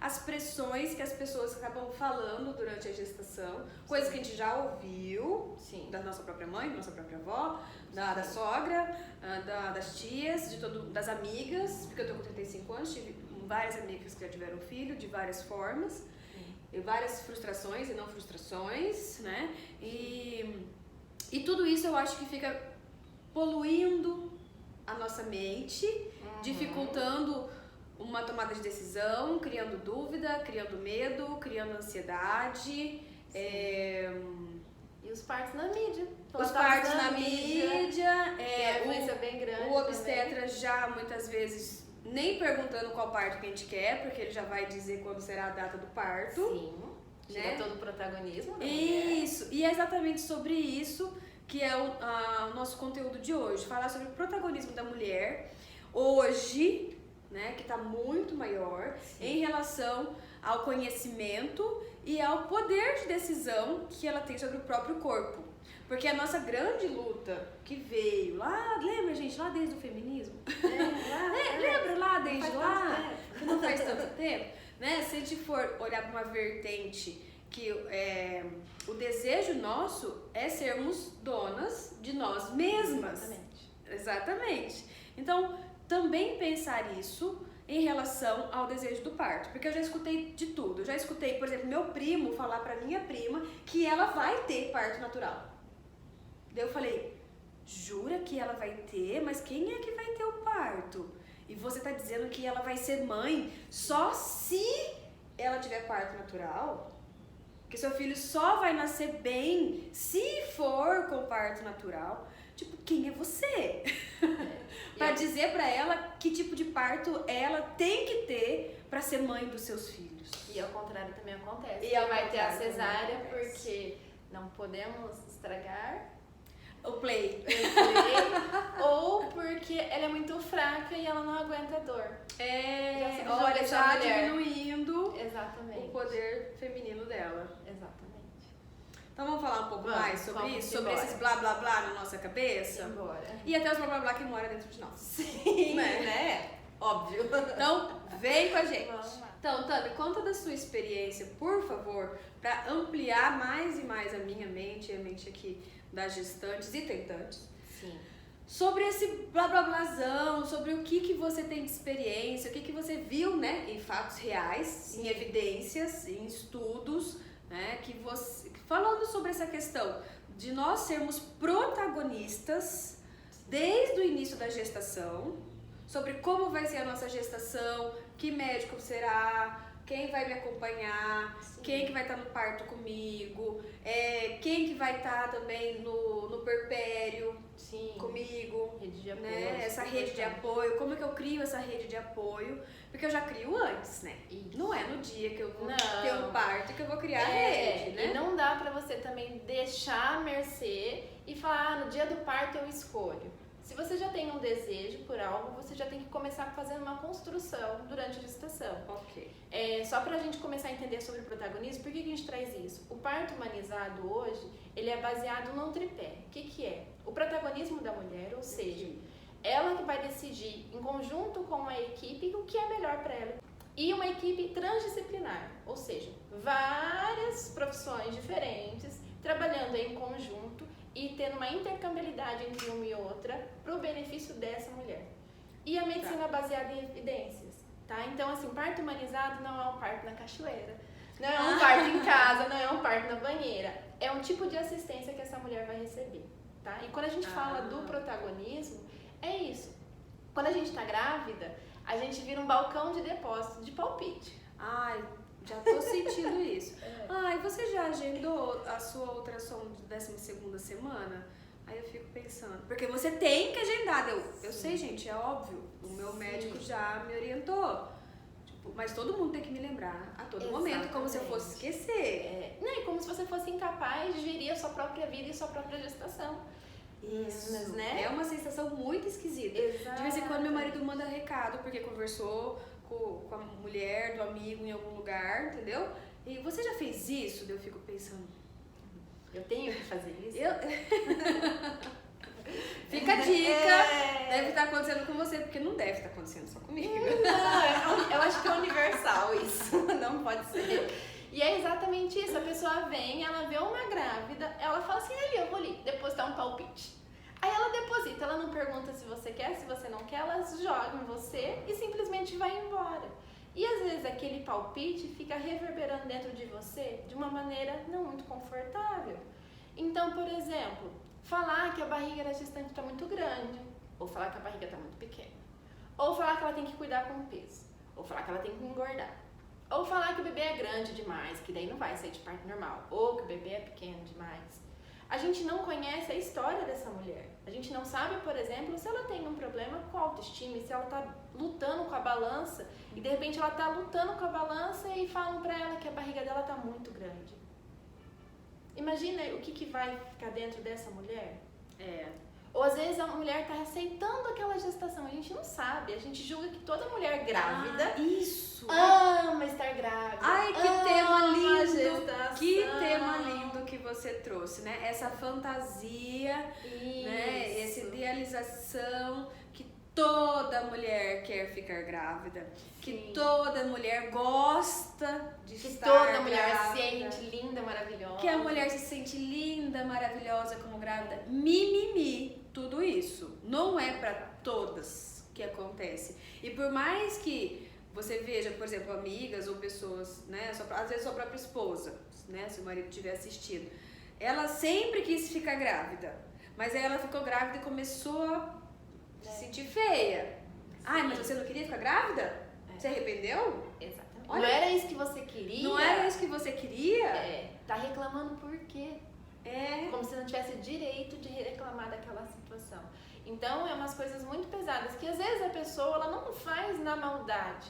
as pressões que as pessoas acabam falando durante a gestação, coisas que a gente já ouviu, Sim. da nossa própria mãe, da nossa própria avó, da sogra, das tias, das amigas, porque eu tô com 35 anos, tive várias amigas que já tiveram filho, de várias formas, e várias frustrações e não frustrações, né? E tudo isso eu acho que fica poluindo a nossa mente, dificultando uma tomada de decisão, criando dúvida, criando medo, criando ansiedade. E os partos na mídia. Os partos na mídia. É influência bem grande. O obstetra já muitas vezes nem perguntando qual parto que a gente quer, porque ele já vai dizer quando será a data do parto. Sim. Tira todo o protagonismo. Isso. E é exatamente sobre isso que é o nosso conteúdo de hoje. Falar sobre o protagonismo da mulher hoje, né, que está muito maior, em relação ao conhecimento e ao poder de decisão que ela tem sobre o próprio corpo. Porque a nossa grande luta que veio lá, lembra, gente, lá desde o feminismo? Lembra lá desde lá? Que não faz tanto tempo? Né? Se a gente for olhar para uma vertente que o desejo nosso é sermos donas de nós mesmas. Exatamente. Então, também pensar isso em relação ao desejo do parto, porque eu já escutei de tudo. Eu já escutei, por exemplo, meu primo falar pra minha prima que ela vai ter parto natural. Daí eu falei, jura que ela vai ter? Mas quem é que vai ter o parto? E você tá dizendo que ela vai ser mãe só se ela tiver parto natural? Que seu filho só vai nascer bem se for com parto natural? Tipo, quem é você? Pra dizer pra ela que tipo de parto ela tem que ter pra ser mãe dos seus filhos. E ao contrário também acontece. E vai ter a cesárea porque não podemos estragar o play. Ou porque ela é muito fraca e ela não aguenta a dor. Olha, já diminuindo Exatamente. o poder feminino dela. Exatamente. Então vamos falar um pouco mais sobre isso? Sobre esses blá blá blá na nossa cabeça? Embora. E até os blá blá blá que moram dentro de nós. Sim, né? Óbvio. Então, vem com a gente. Vamos lá. Então, Tami, conta da sua experiência, por favor, para ampliar mais e mais a minha mente e a mente aqui das gestantes e tentantes. Sim. Sobre esse blá blá blázão, sobre o que você tem de experiência, o que você viu, né, em fatos reais, em evidências, em estudos, né, falando sobre essa questão de nós sermos protagonistas desde o início da gestação, sobre como vai ser a nossa gestação, que médico será, quem vai me acompanhar, quem que vai estar no parto comigo, quem que vai estar também no puerpério comigo, rede de apoio, né? Essa rede de apoio, como que eu crio essa rede de apoio, porque eu já crio antes, né? Isso. Não é no dia que eu vou ter um parto que eu vou criar a rede, né? E não dá pra você também deixar a mercê e falar, no dia do parto eu escolho. Se você já tem um desejo por algo, você já tem que começar fazendo uma construção durante a gestação. Ok. Só pra gente começar a entender sobre o protagonismo, por que a gente traz isso? O parto humanizado hoje, ele é baseado num tripé. O que é? O protagonismo da mulher, ou seja, ela que vai decidir em conjunto com a equipe o que é melhor para ela. E uma equipe transdisciplinar, ou seja, várias profissões diferentes trabalhando em conjunto e tendo uma intercambiabilidade entre uma e outra para o benefício dessa mulher. E a medicina baseada em evidências, tá? Então, assim, parto humanizado não é um parto na cachoeira, não é um parto em casa, não é um parto na banheira. É um tipo de assistência que essa mulher vai receber, tá? E quando a gente fala do protagonismo, é isso. Quando a gente está grávida, a gente vira um balcão de depósito de palpite. Ai, já tô sentindo isso. Ai, você já agendou a sua ultrassom de 12ª semana? Aí eu fico pensando, porque você tem que agendar. Eu sei, gente, é óbvio. O meu médico já me orientou. Tipo, mas todo mundo tem que me lembrar a todo momento, como se eu fosse esquecer. Não, e como se você fosse incapaz de gerir a sua própria vida e sua própria gestação. Isso, né? É uma sensação muito esquisita. Exato. De vez em quando meu marido manda recado, porque conversou com a mulher do amigo em algum lugar, entendeu? E você já fez isso? Eu fico pensando, eu tenho que fazer isso? Fica a dica, deve estar acontecendo com você, porque não deve estar acontecendo só comigo. Não, eu acho que é universal isso, exatamente isso. A pessoa vem, ela vê uma grávida, ela fala assim, ali, eu vou ali depositar um palpite. Aí ela deposita, ela não pergunta se você quer, se você não quer, ela joga em você e simplesmente vai embora. E às vezes aquele palpite fica reverberando dentro de você de uma maneira não muito confortável. Então, por exemplo, falar que a barriga da gestante está muito grande, ou falar que a barriga está muito pequena, ou falar que ela tem que cuidar com o peso, ou falar que ela tem que engordar, ou falar que o bebê é grande demais, que daí não vai sair de parto normal, ou que o bebê é pequeno demais. A gente não conhece a história dessa mulher. A gente não sabe, por exemplo, se ela tem um problema com a autoestima, se ela está lutando com a balança e de repente ela está lutando com a balança e falam para ela que a barriga dela está muito grande. Imagina o que vai ficar dentro dessa mulher. Ou às vezes a mulher está aceitando aquela gestação. A gente não sabe. A gente julga que toda mulher grávida ama estar grávida. Ai, que tema lindo! Que tema lindo que você trouxe, né? Essa fantasia, né? Essa idealização que toda mulher quer ficar grávida. Que toda mulher gosta de estar grávida. Que toda mulher se sente linda, maravilhosa. Que a mulher se sente linda, maravilhosa como grávida. Mimimi. Tudo isso não é para todas que acontece. E por mais que você veja, por exemplo, amigas ou pessoas, né, às vezes sua própria esposa, né, se o marido estiver assistindo, ela sempre quis ficar grávida, mas aí ela ficou grávida e começou a se sentir feia. Ai, mas você não queria ficar grávida? Você arrependeu? Exatamente. Olha, não era isso que você queria? Não era isso que você queria? Tá reclamando por quê? Como se não tivesse direito de reclamar daquela situação. Então, é umas coisas muito pesadas, que às vezes a pessoa ela não faz na maldade.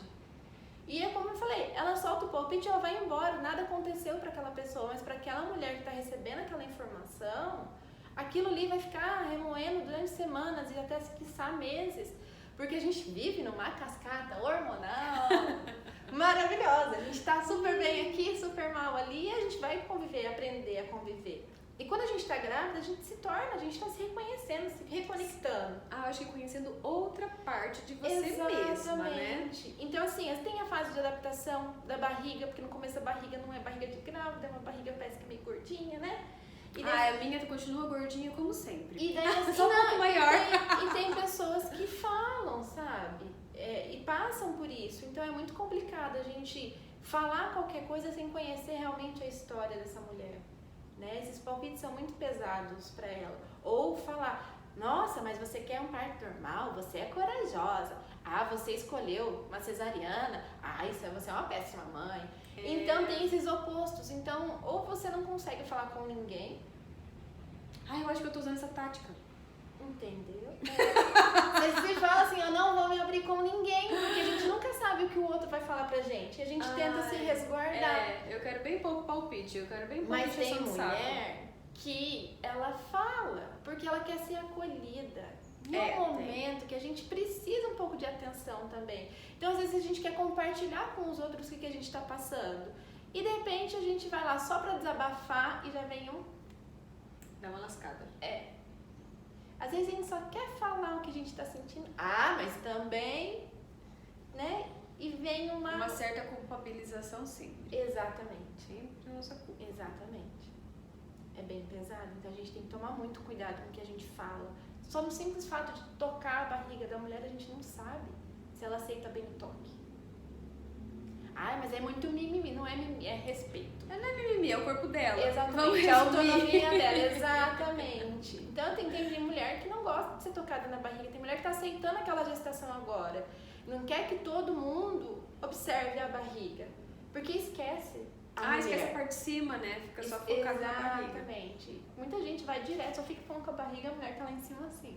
E é como eu falei, ela solta o palpite e ela vai embora, nada aconteceu para aquela pessoa, mas para aquela mulher que está recebendo aquela informação, aquilo ali vai ficar remoendo durante semanas e até, quiçá, meses. Porque a gente vive numa cascata hormonal maravilhosa. A gente está super bem aqui, super mal ali, e a gente vai conviver, aprender a conviver. E quando a gente está grávida, a gente está se reconhecendo, se reconectando. Eu acho que conhecendo outra parte de você mesma, né? Então, assim, tem a fase de adaptação da barriga, porque no começo a barriga não é barriga de grávida, é uma barriga parece que meio gordinha, né? E daí, a minha continua gordinha como sempre. E daí, assim, só um pouco maior. E tem pessoas que falam, sabe? E passam por isso. Então, é muito complicado a gente falar qualquer coisa sem conhecer realmente a história dessa mulher. Né? Esses palpites são muito pesados para ela. Ou falar, nossa, mas você quer um parto normal? Você é corajosa. Você escolheu uma cesariana. Você é uma péssima mãe. Então tem esses opostos. Então, ou você não consegue falar com ninguém. Eu acho que eu tô usando essa tática. Entendeu? Você se fala assim, eu não vou me abrir com ninguém, porque a gente nunca sabe o que o outro vai falar pra gente. A gente tenta se resguardar. Eu quero bem pouco palpite, eu quero bem pouco. Mas tem mulher que ela fala porque ela quer ser acolhida. No momento que a gente precisa um pouco de atenção também. Então, às vezes, a gente quer compartilhar com os outros o que a gente tá passando. E, de repente, a gente vai lá só pra desabafar e já vem dá uma lascada. Às vezes a gente só quer falar o que a gente tá sentindo. Mas também, né? E vem uma certa culpabilização sempre. Exatamente. Sempre a nossa culpa. Exatamente. É bem pesado. Então a gente tem que tomar muito cuidado com o que a gente fala. Só no simples fato de tocar a barriga da mulher, a gente não sabe se ela aceita bem o toque. Mas é muito mimimi. Não é mimimi, é respeito. Não é mimimi, é o corpo dela. Exatamente, a autonomia dela. Exatamente. Então tem mulher que não gosta de ser tocada na barriga. Tem mulher que tá aceitando aquela gestação agora. Não quer que todo mundo observe a barriga. Porque esquece esquece a parte de cima, né? Fica só focada na barriga. Exatamente. Muita gente vai direto, só fica falando com a barriga, a mulher tá lá em cima assim.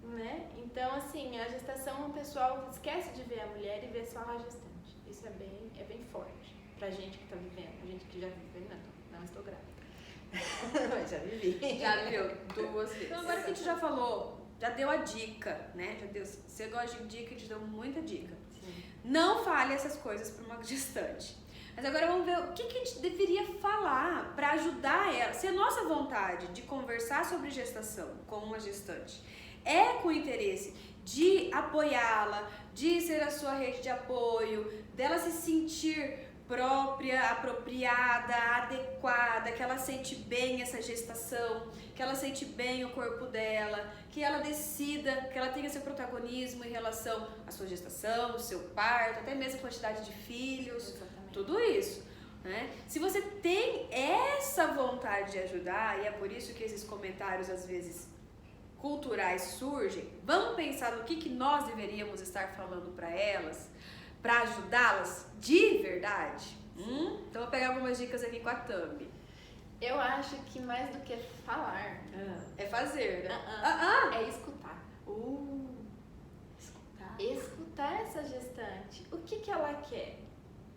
Né? Então, assim, a gestação, o pessoal esquece de ver a mulher e vê só a gestante. Isso é bem forte pra gente que tá vivendo. A gente que já vive, não estou grávida. Mas já vivi. Já viveu 2 vezes. Então, agora que a gente já falou, já deu a dica, né? Você gosta de dica, a gente deu muita dica. Sim. Não fale essas coisas para uma gestante. Mas agora vamos ver o que a gente deveria falar para ajudar ela. Se a nossa vontade de conversar sobre gestação com uma gestante é com o interesse de apoiá-la, de ser a sua rede de apoio, dela se sentir própria, apropriada, adequada, que ela sente bem essa gestação, que ela sente bem o corpo dela, que ela decida, que ela tenha seu protagonismo em relação à sua gestação, ao seu parto, até mesmo a quantidade de filhos, Exatamente. tudo isso. Né? Se você tem essa vontade de ajudar, e é por isso que esses comentários às vezes culturais surgem, vamos pensar no que nós deveríamos estar falando para elas, para ajudá-las de verdade? Então vou pegar algumas dicas aqui com a Tami. Eu acho que mais do que falar, É fazer, né? é escutar. Escutar. Escutar essa gestante. O que ela quer?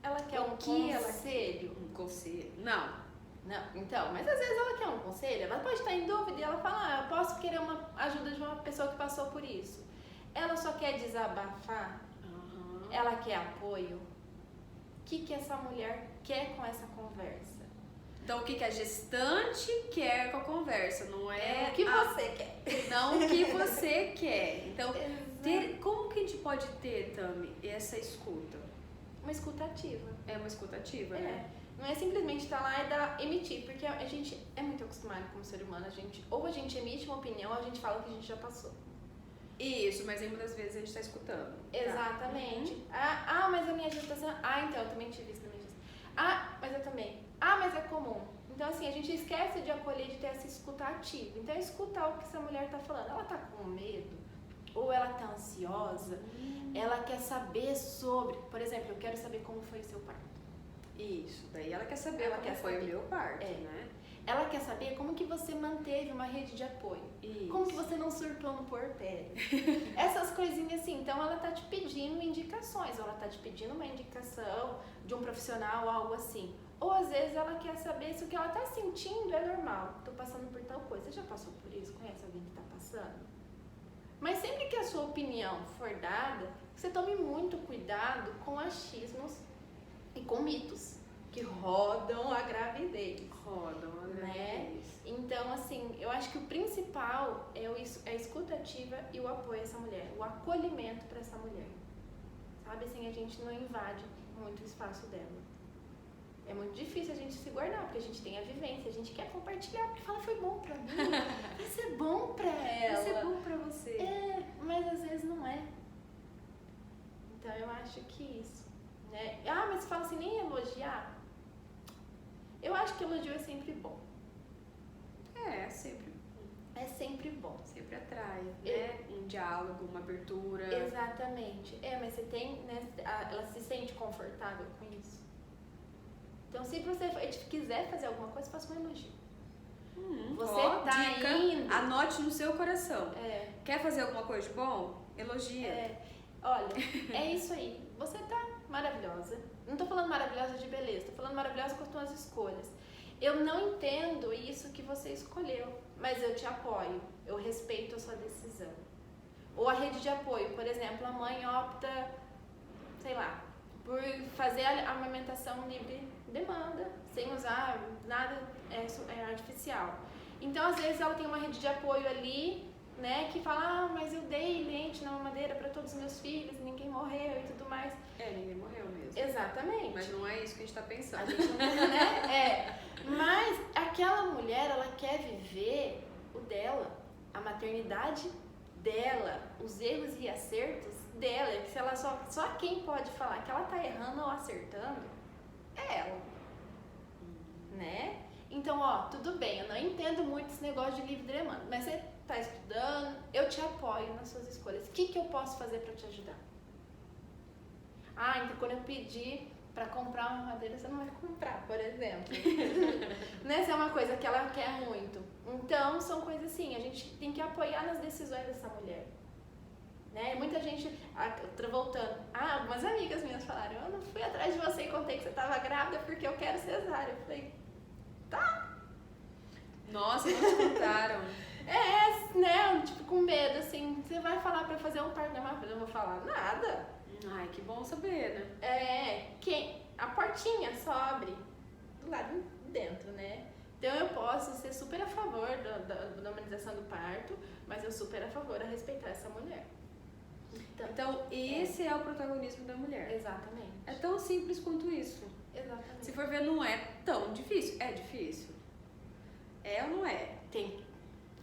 Ela quer um que ela conselho? Um conselho? Não. Não, então, mas às vezes ela quer um conselho, ela pode estar em dúvida e ela fala, eu posso querer uma ajuda de uma pessoa que passou por isso. Ela só quer desabafar? Ela quer apoio? O que essa mulher quer com essa conversa? Então, o que a gestante quer com a conversa? Não é o que você quer. Não o que você quer. Então, como que a gente pode ter, Tami, essa escuta? Uma escuta ativa. É uma escuta ativa, né? Não é simplesmente estar lá e emitir, porque a gente é muito acostumado como ser humano, ou a gente emite uma opinião ou a gente fala o que a gente já passou. Isso, mas aí muitas vezes a gente está escutando. Exatamente. Mas a minha gestação... então, eu também tive isso na minha gestação. Mas eu também. Mas é comum. Então, assim, a gente esquece de acolher, de ter essa escuta ativa. Então, escutar o que essa mulher tá falando. Ela tá com medo? Ou ela tá ansiosa? Ela quer saber sobre... Por exemplo, eu quero saber como foi o seu parto. Isso, daí ela quer saber como foi o meu parto, né? Ela quer saber como que você manteve uma rede de apoio. Isso. Como que você não surtou no puerpério. Essas coisinhas assim. Então, ela tá te pedindo indicações. Ou ela tá te pedindo uma indicação de um profissional ou algo assim. Ou, às vezes, ela quer saber se o que ela tá sentindo é normal. Tô passando por tal coisa. Você já passou por isso? Conhece alguém que tá passando? Mas sempre que a sua opinião for dada, você tome muito cuidado com achismos e com mitos que rodam a gravidez. Né? Então, assim, eu acho que o principal é a escuta ativa e o apoio a essa mulher, o acolhimento para essa mulher. Sabe, assim, a gente não invade muito o espaço dela. É muito difícil a gente se guardar, porque a gente tem a vivência, a gente quer compartilhar, porque fala, foi bom pra mim, vai ser bom pra ela. Vai ser bom pra você. Mas às vezes não é. Então, eu acho que isso. Né? Mas você fala assim, nem elogiar? Eu acho que elogio é sempre bom. Sempre. É sempre bom. Sempre atrai, né? Um diálogo, uma abertura. Exatamente. Mas você tem, né? Ela se sente confortável com isso. Então, se você quiser fazer alguma coisa, faça um elogio. Você tá dica, indo... Anote no seu coração. É. Quer fazer alguma coisa de bom? Elogia. Olha, é isso aí. Você tá maravilhosa. Não tô falando maravilhosa de beleza, tô falando maravilhosa com as tuas escolhas. Eu não entendo isso que você escolheu, mas eu te apoio. Eu respeito a sua decisão. Ou a rede de apoio, por exemplo, a mãe opta, sei lá, por fazer a amamentação livre demanda, sem usar nada artificial. Então, às vezes, ela tem uma rede de apoio ali, né, que fala, mas eu dei leite na mamadeira para todos os meus filhos, ninguém morreu e tudo mais. Ninguém morreu mesmo. Exatamente. Mas não é isso que a gente tá pensando. A gente não, né? Mas aquela mulher, ela quer viver o dela, a maternidade dela, os erros e acertos dela. Que se ela só quem pode falar que ela tá errando ou acertando é ela. Né? Então, tudo bem, eu não entendo muito esse negócio de livre demanda, mas você tá estudando, eu te apoio nas suas escolhas. O que eu posso fazer para te ajudar? Então quando eu pedir para comprar uma madeira, você não vai comprar, por exemplo. Essa é uma coisa que ela quer muito. Então, são coisas assim, a gente tem que apoiar nas decisões dessa mulher. Né? Muita gente, voltando, algumas amigas minhas falaram, eu não fui atrás de você e contei que você estava grávida porque eu quero cesárea. Eu falei, tá. Nossa, não te contaram. Né, tipo, com medo, assim, você vai falar pra fazer um parto normal, eu não vou falar nada. Ai, que bom saber, né? A portinha só abre do lado de dentro, né? Então eu posso ser super a favor da humanização do parto, mas eu super a favor a respeitar essa mulher. Então, esse é o protagonismo da mulher. Exatamente. É tão simples quanto isso. Exatamente. Se for ver, não é tão difícil. É difícil? É ou não é? Tem.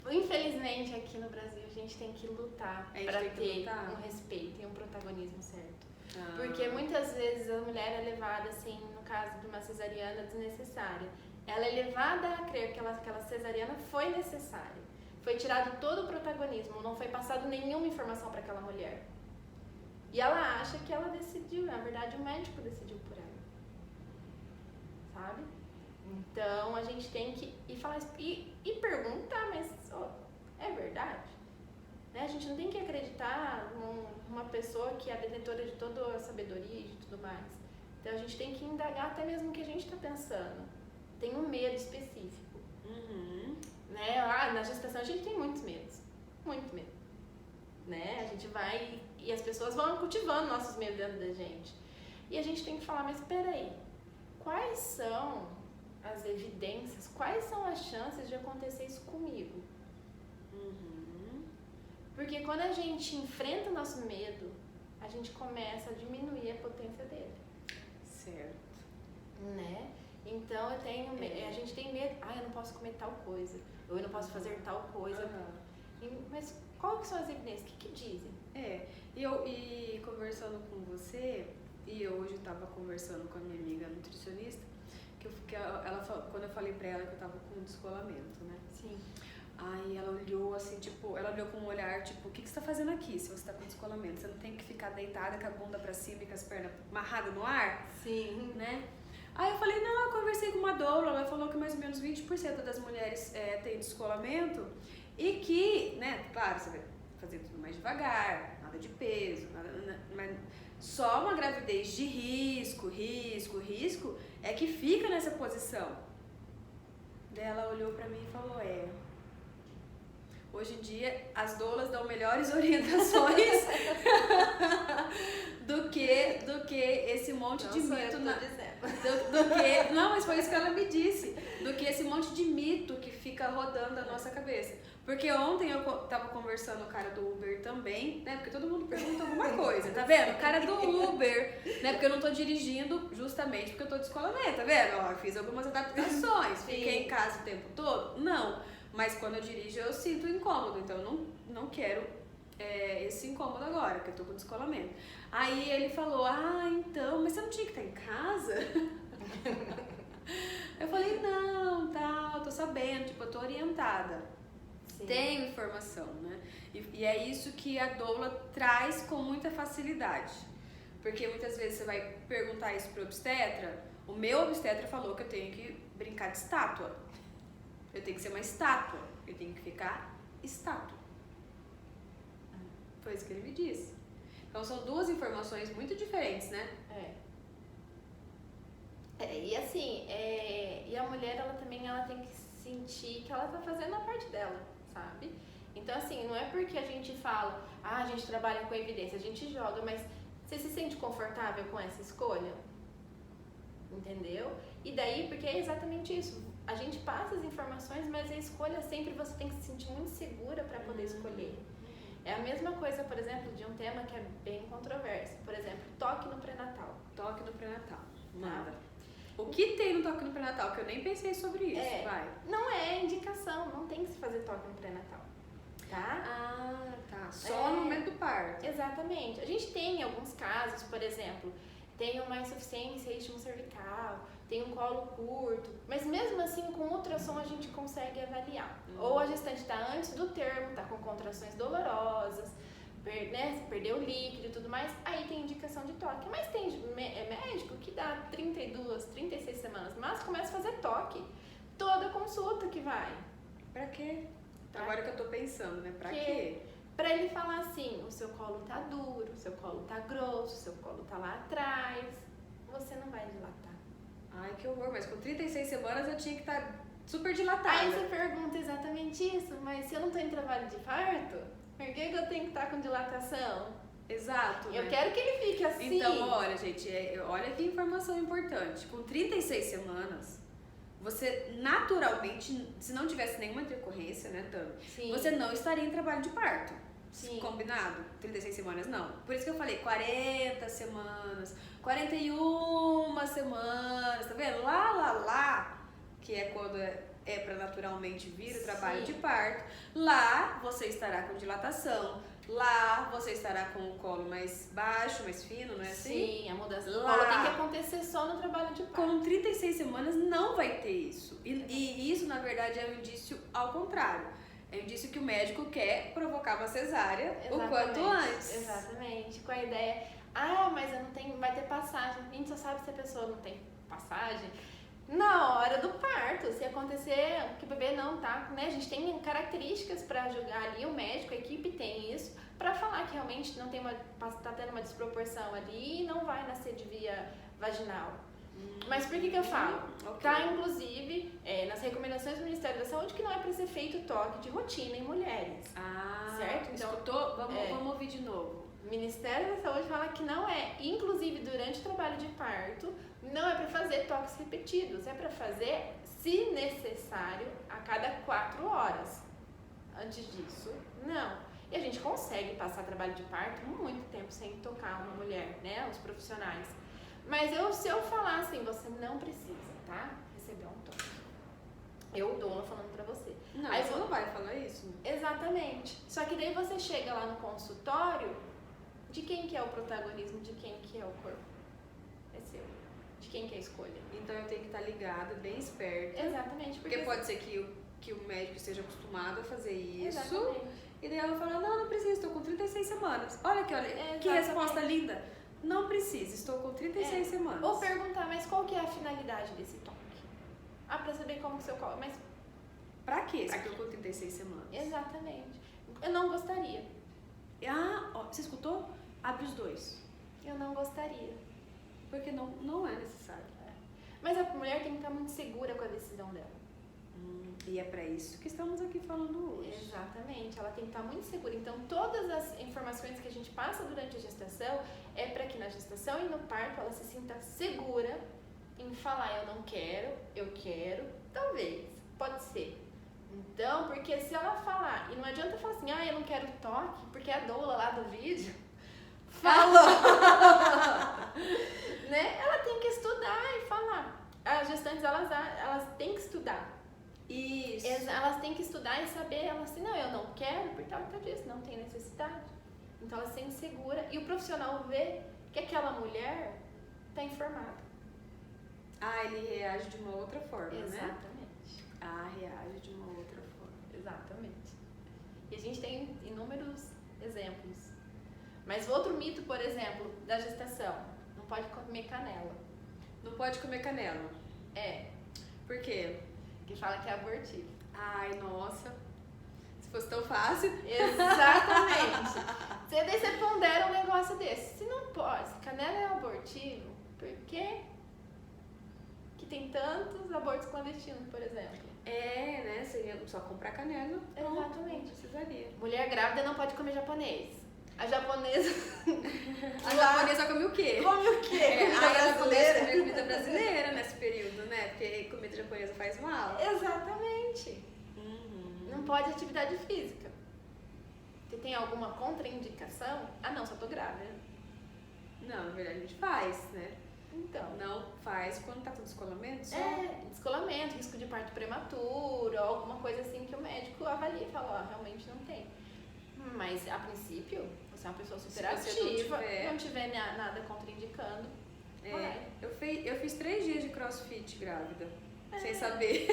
Infelizmente, aqui no Brasil, a gente tem que lutar para ter um respeito e um protagonismo certo. Porque muitas vezes a mulher é levada, assim, no caso de uma cesariana desnecessária, ela é levada a crer que aquela cesariana foi necessária. Foi tirado todo o protagonismo, não foi passado nenhuma informação para aquela mulher. E ela acha que ela decidiu, na verdade o médico decidiu por ela. Sabe? Então a gente tem que ir falar e perguntar, mas é verdade? Né? A gente não tem que acreditar numa pessoa que é a detentora de toda a sabedoria e de tudo mais. Então a gente tem que indagar até mesmo o que a gente está pensando. Tem um medo específico. Né? Na gestação a gente tem muitos medos. Muito medo. Né? A gente vai e as pessoas vão cultivando nossos medos dentro da gente. E a gente tem que falar, mas peraí, quais são as evidências, quais são as chances de acontecer isso comigo? Porque quando a gente enfrenta o nosso medo, a gente começa a diminuir a potência dele. Certo. Né? Então a gente tem medo, eu não posso comer tal coisa, ou eu não posso fazer tal coisa. Mas qual que são as evidências? O que dizem? E conversando com você, e eu hoje estava conversando com a minha amiga nutricionista, quando eu falei pra ela que eu tava com descolamento, né? Sim. Aí ela olhou assim, ela olhou com um olhar, o que você tá fazendo aqui se você tá com descolamento? Você não tem que ficar deitada com a bunda pra cima e com as pernas amarradas no ar? Sim. Né? Aí eu falei, não, eu conversei com uma doula, ela falou que mais ou menos 20% das mulheres têm descolamento e que, né, claro, você vai fazer tudo mais devagar, nada de peso, mas só uma gravidez de risco é que fica nessa posição. Daí ela olhou pra mim e falou, hoje em dia as doulas dão melhores orientações do que esse monte de mito não, mas foi isso que ela me disse, do que esse monte de mito que fica rodando na nossa cabeça. Porque ontem eu tava conversando com o cara do Uber também, né? Porque todo mundo pergunta alguma coisa, tá vendo? O cara do Uber, né? Porque eu não tô dirigindo justamente porque eu tô de descolamento, tá vendo? Eu fiz algumas adaptações, fiquei em casa o tempo todo? Não. Mas quando eu dirijo eu sinto incômodo, então eu não quero esse incômodo agora, porque eu tô com descolamento. Aí ele falou, então, mas você não tinha que estar em casa? Eu falei, não, eu tô sabendo, eu tô orientada. Sim. Tenho informação, né? E é isso que a doula traz com muita facilidade. Porque muitas vezes você vai perguntar isso pro obstetra, o meu obstetra falou que eu tenho que brincar de estátua. Eu tenho que ser uma estátua, eu tenho que ficar estátua. Foi isso que ele me disse. Então são duas informações muito diferentes, né? E assim, e a mulher ela também tem que sentir que ela tá fazendo a parte dela, sabe? Então assim, não é porque a gente fala, a gente trabalha com evidência, a gente joga, mas você se sente confortável com essa escolha? Entendeu? E daí, porque é exatamente isso. A gente passa as informações, mas a escolha sempre você tem que se sentir muito segura para poder escolher. É a mesma coisa, por exemplo, de um tema que é bem controverso. Por exemplo, toque no pré-natal. Toque no pré-natal. Nada. O que tem no toque no pré-natal? Que eu nem pensei sobre isso. Vai. Não é indicação, não tem que se fazer toque no pré-natal. Tá? Tá. Só no momento do parto. Exatamente. A gente tem alguns casos, por exemplo, tem uma insuficiência ritmo cervical, tem um colo curto, mas mesmo assim com ultrassom a gente consegue avaliar. Ou a gestante está antes do termo, está com contrações dolorosas, perdeu o líquido e tudo mais, aí tem indicação de toque. Mas tem médico que dá 32, 36 semanas, mas começa a fazer toque. Toda consulta que vai. Pra quê? Agora que eu tô pensando, né? Pra quê? Pra ele falar assim, o seu colo tá duro, o seu colo tá grosso, o seu colo tá lá atrás, você não vai dilatar. Ai, que horror, mas com 36 semanas eu tinha que estar super dilatada. Aí você pergunta exatamente isso, mas se eu não tô em trabalho de parto, por que eu tenho que estar com dilatação? Exato. Eu quero que ele fique assim. Então, olha, gente, olha que informação importante. Com 36 semanas, você naturalmente, se não tivesse nenhuma intercorrência, né, Tami? Sim. Você não estaria em trabalho de parto. Sim. Combinado? 36 semanas, não. Por isso que eu falei 40 semanas, 41 semanas, tá vendo? Lá, que é quando é para naturalmente vir o trabalho Sim. de parto. Lá você estará com dilatação. Lá você estará com o colo mais baixo, mais fino, não é assim? Sim, a mudança do Lá. colo tem que acontecer só no trabalho de parto. Com 36 semanas não vai ter isso. E isso, na verdade, é um indício ao contrário. É um indício que o médico quer provocar uma cesárea o quanto antes. Exatamente. Com a ideia, mas eu não tenho, vai ter passagem. A gente só sabe se a pessoa não tem passagem na hora do parto. Se acontecer que o bebê não tá, né? A gente tem características para julgar ali, o médico, a equipe tem isso, para falar que realmente não tem tá tendo uma desproporção ali e não vai nascer de via vaginal. Mas por que eu falo? Ok. Tá, inclusive, nas recomendações do Ministério da Saúde que não é para ser feito toque de rotina em mulheres. Certo? Então, Escutou? Vamos ouvir de novo. O Ministério da Saúde fala que não é, inclusive durante o trabalho de parto, não é para fazer toques repetidos, é para fazer, se necessário, a cada 4 horas. Antes disso, não. E a gente consegue passar trabalho de parto muito tempo sem tocar uma mulher, né? Os profissionais. Mas se eu falar assim, você não precisa, tá? Receber um toque. Eu dou falando pra você. Não, Aí você não vai falar isso. Exatamente. Só que daí você chega lá no consultório, de quem que é o protagonismo, de quem que é o corpo? É seu. De quem que é a escolha? Então eu tenho que estar ligada, bem esperta. Exatamente. Porque pode ser que o médico esteja acostumado a fazer isso. Exatamente. E daí ela fala, não preciso, estou com 36 semanas. Olha aqui, olha, que Exatamente. resposta linda. Não precisa, estou com 36 semanas. Ou perguntar, mas qual que é a finalidade desse toque? Pra saber como que seu colo... Mas Pra quê? Pra Se eu quê? tô com 36 semanas. exatamente. Eu não gostaria. Você escutou? Abre os dois. Eu não gostaria. Porque não é necessário. Mas a mulher tem que estar muito segura com a decisão dela. E é pra isso que estamos aqui falando hoje. Exatamente, ela tem que estar muito segura. Então, todas as informações que a gente passa durante a gestação é para que na gestação e no parto ela se sinta segura em falar: eu não quero, eu quero, talvez, pode ser. Então, porque se ela falar, e não adianta falar assim: eu não quero toque, porque a doula lá do vídeo falou, né? Ela tem que estudar e falar. As gestantes, elas têm que estudar. Isso. Elas têm que estudar e saber, elas assim, não, eu não quero, por tal disso, não tem necessidade. Então ela se sente segura e o profissional vê que aquela mulher está informada. Ele reage de uma outra forma, né? Exatamente. Reage de uma outra forma. Exatamente. E a gente tem inúmeros exemplos. Mas outro mito, por exemplo, da gestação, não pode comer canela. Não pode comer canela. Por quê? Que fala que é abortivo. Nossa. Se fosse tão fácil. Exatamente. Daí você pondera um negócio desse. Se não pode, se canela é abortivo, por que tem tantos abortos clandestinos, por exemplo? Né? Seria só comprar canela. Exatamente. Não precisaria. Mulher grávida não pode comer japonês. A japonesa... A japonesa come o quê? Come o quê? Comida Ela começa a comer brasileira. comida brasileira nesse período, né? Porque comida japonesa faz mal. Exatamente. Não pode atividade física. Você tem alguma contraindicação? Não, só tô grávida. Não, na verdade a gente faz, né? Então. Não faz quando tá com descolamento só? Descolamento, risco de parto prematuro, alguma coisa assim que o médico avalia e fala, realmente não tem. Mas, a princípio, você é uma pessoa super ativa, não tiver nada contraindicando, vai. Eu fiz 3 dias de crossfit grávida, sem saber.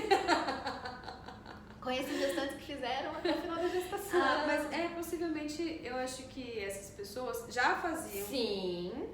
Conheci gestantes que fizeram até o final da gestação. Mas possivelmente, eu acho que essas pessoas já faziam. Sim.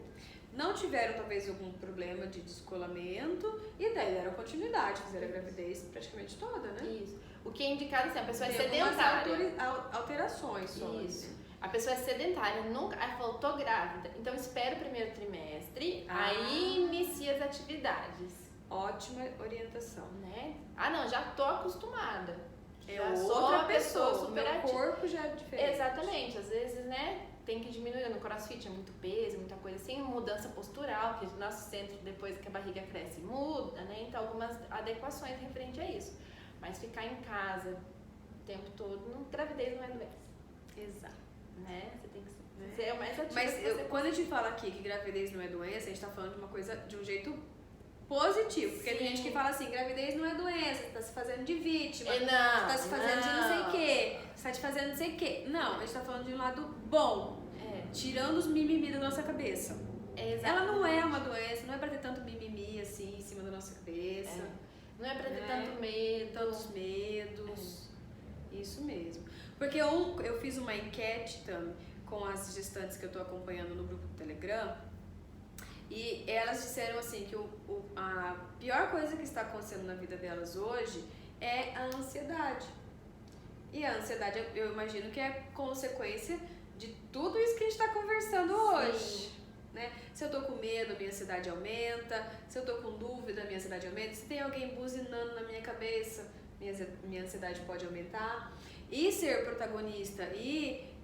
Não tiveram, talvez, algum problema de descolamento e daí deram continuidade, fizeram a gravidez praticamente toda, né? Isso. O que é indicado assim, a pessoa é Tem sedentária. Alterações só. Isso. A pessoa é sedentária, nunca. Aí falou, tô grávida. Então espera o primeiro trimestre, aí inicia as atividades. Ótima orientação. Né? Não, já tô acostumada. Já sou outra uma pessoa super super ativa. O ativa. corpo já é diferente. Exatamente. Às vezes, né, tem que diminuir. No crossfit é muito peso, muita coisa assim. Mudança postural, que o nosso centro, depois que a barriga cresce, muda, né? Então, algumas adequações referente a isso. Mas ficar em casa o tempo todo, gravidez não é doença. Exato. né? Você tem que ser o mais ativa. Mas que você quando a gente fala aqui que gravidez não é doença, a gente tá falando de uma coisa de um jeito positivo. Porque tem gente que fala assim, gravidez não é doença, você tá se fazendo de vítima, você tá se fazendo de não sei o quê, você tá te fazendo não sei o quê. Não, a gente tá falando de um lado bom, tirando os mimimi da nossa cabeça. Ela não é uma doença, não é pra ter tanto mimimi assim em cima da nossa cabeça. Não é pra ter tanto medo. Tantos medos. Isso mesmo. Porque eu fiz uma enquete também com as gestantes que eu tô acompanhando no grupo do Telegram. E elas disseram assim que a pior coisa que está acontecendo na vida delas hoje é a ansiedade. E a ansiedade, eu imagino que é consequência de tudo isso que a gente está conversando hoje. Né? Se eu tô com medo, a minha ansiedade aumenta. Se eu tô com dúvida, a minha ansiedade aumenta. Se tem alguém buzinando na minha cabeça, minha ansiedade pode aumentar. E ser protagonista e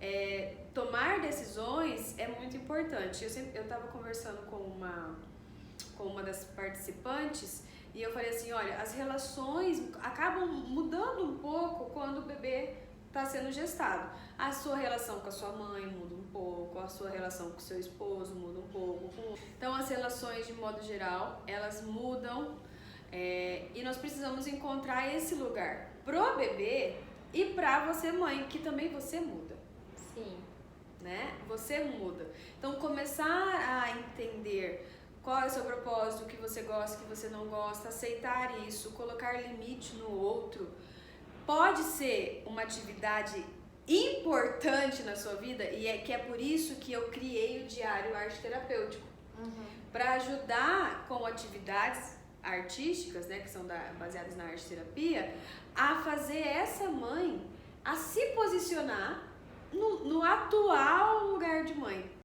tomar decisões é muito importante. Eu estava conversando com uma das participantes e eu falei assim, olha, as relações acabam mudando um pouco quando o bebê está sendo gestado. A sua relação com a sua mãe muda um pouco, a sua relação com o seu esposo muda um pouco. Então as relações, de modo geral, elas mudam e nós precisamos encontrar esse lugar pro bebê e pra você, mãe, que também você muda. Sim. Né? Você muda. Então começar a entender qual é o seu propósito, o que você gosta, o que você não gosta, aceitar isso, colocar limite no outro, pode ser uma atividade importante na sua vida e que é por isso que eu criei o Diário Arte Terapêutico, para ajudar com atividades artísticas, né, que são baseadas na arte terapia, a fazer essa mãe a se posicionar no atual lugar de mãe.